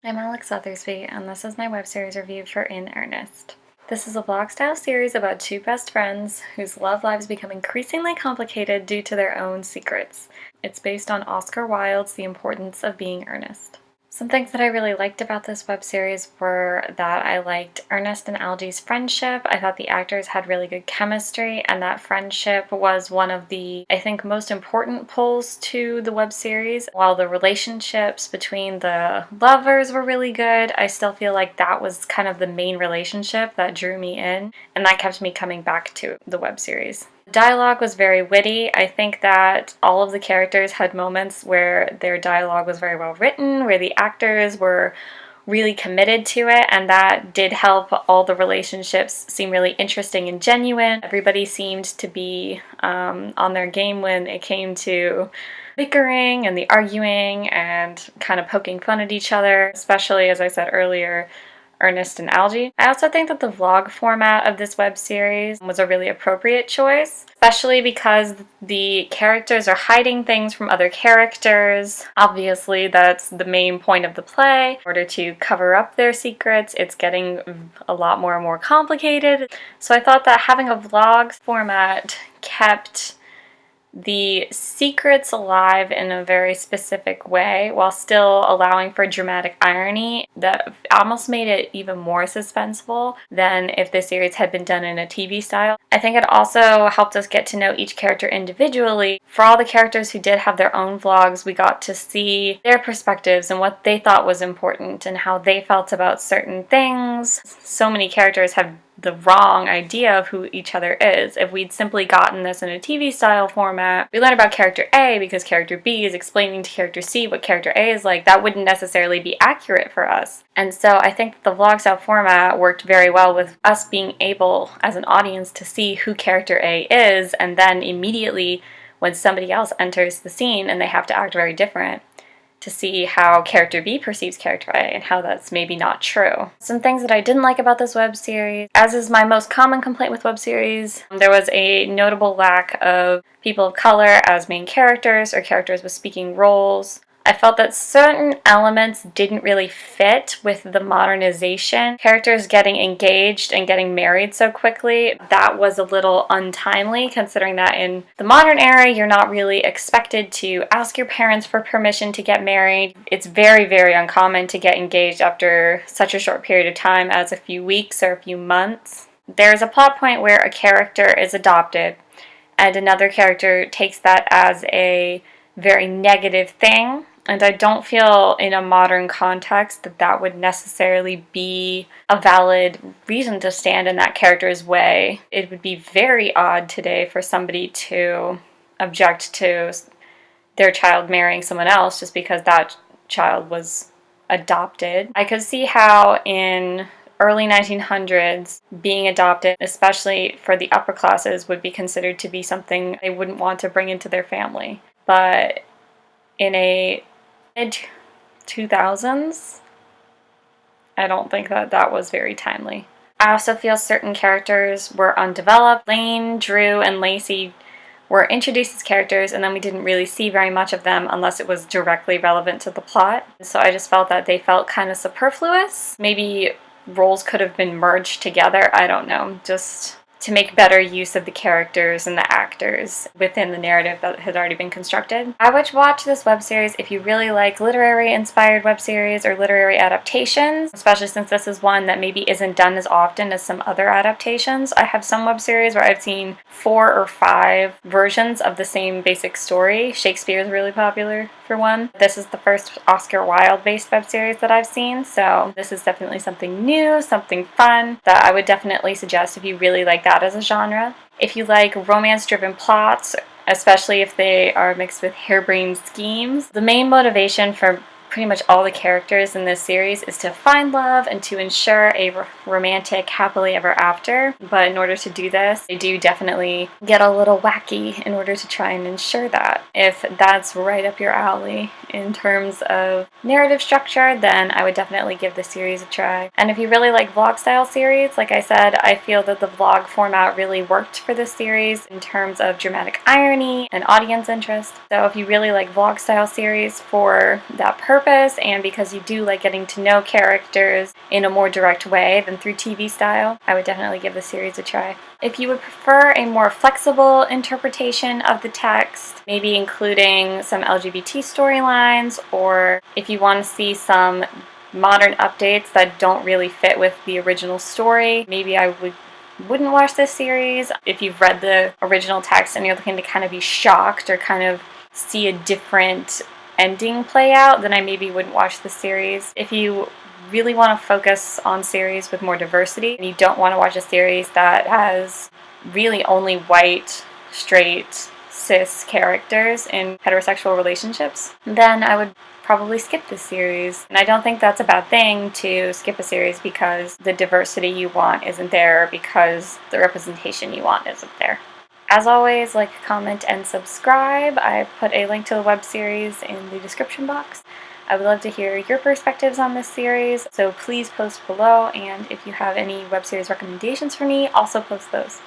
I'm Alex Sothersby, and this is my web series review for In Earnest. This is a vlog-style series about two best friends whose love lives become increasingly complicated due to their own secrets. It's based on Oscar Wilde's The Importance of Being Earnest. Some things that I really liked about this web series were that I liked Ernest and Algie's friendship. I thought the actors had really good chemistry, and that friendship was one of the, I think, most important pulls to the web series. While the relationships between the lovers were really good, I still feel like that was kind of the main relationship that drew me in, and that kept me coming back to the web series. The dialogue was very witty. I think that all of the characters had moments where their dialogue was very well written, where the actors were really committed to it, and that did help all the relationships seem really interesting and genuine. Everybody seemed to be on their game when it came to bickering and the arguing and kind of poking fun at each other, especially, as I said earlier, Ernest and Algie. I also think that the vlog format of this web series was a really appropriate choice, especially because the characters are hiding things from other characters. Obviously, that's the main point of the play. In order to cover up their secrets, it's getting a lot more and more complicated. So I thought that having a vlog format kept the secrets alive in a very specific way while still allowing for dramatic irony that almost made it even more suspenseful than if the series had been done in a TV style. I think it also helped us get to know each character individually. For all the characters who did have their own vlogs, we got to see their perspectives and what they thought was important and how they felt about certain things. So many characters have the wrong idea of who each other is. If we'd simply gotten this in a TV style format, we learn about character A because character B is explaining to character C what character A is like. That wouldn't necessarily be accurate for us. And so I think the vlog style format worked very well with us being able as an audience to see who character A is, and then immediately when somebody else enters the scene and they have to act very different, to see how character B perceives character A and how that's maybe not true. Some things that I didn't like about this web series, as is my most common complaint with web series, there was a notable lack of people of color as main characters or characters with speaking roles. I felt that certain elements didn't really fit with the modernization. Characters getting engaged and getting married so quickly, that was a little untimely, considering that in the modern era, you're not really expected to ask your parents for permission to get married. It's very, very uncommon to get engaged after such a short period of time as a few weeks or a few months. There's a plot point where a character is adopted and another character takes that as a very negative thing. And I don't feel in a modern context that that would necessarily be a valid reason to stand in that character's way. It would be very odd today for somebody to object to their child marrying someone else just because that child was adopted. I could see how in early 1900s, being adopted, especially for the upper classes, would be considered to be something they wouldn't want to bring into their family. But in a mid-2000s, I don't think that that was very timely. I also feel certain characters were undeveloped. Lane, Drew, and Lacey were introduced as characters, and then we didn't really see very much of them unless it was directly relevant to the plot. So I just felt that they felt kind of superfluous. Maybe roles could have been merged together, I don't know, just to make better use of the characters and the actors within the narrative that had already been constructed. I would watch this web series if you really like literary-inspired web series or literary adaptations, especially since this is one that maybe isn't done as often as some other adaptations. I have some web series where I've seen 4 or 5 versions of the same basic story. Shakespeare is really popular for one. This is the first Oscar Wilde-based web series that I've seen, so this is definitely something new, something fun that I would definitely suggest if you really like that as a genre. If you like romance-driven plots, especially if they are mixed with harebrained schemes, the main motivation for pretty much all the characters in this series is to find love and to ensure a romantic happily ever after. But in order to do this, they do definitely get a little wacky in order to try and ensure that. If that's right up your alley in terms of narrative structure, then I would definitely give the series a try. And if you really like vlog style series, like I said, I feel that the vlog format really worked for this series in terms of dramatic irony and audience interest. So if you really like vlog style series for that purpose, purpose and because you do like getting to know characters in a more direct way than through TV style, I would definitely give the series a try. If you would prefer a more flexible interpretation of the text, maybe including some LGBT storylines, or if you want to see some modern updates that don't really fit with the original story, maybe I wouldn't watch this series. If you've read the original text and you're looking to kind of be shocked or kind of see a different ending play out, then I maybe wouldn't watch the series. If you really want to focus on series with more diversity and you don't want to watch a series that has really only white, straight, cis characters in heterosexual relationships, then I would probably skip this series. And I don't think that's a bad thing to skip a series because the diversity you want isn't there, because the representation you want isn't there. As always, like, comment, and subscribe. I've put a link to the web series in the description box. I would love to hear your perspectives on this series, so please post below, and if you have any web series recommendations for me, also post those.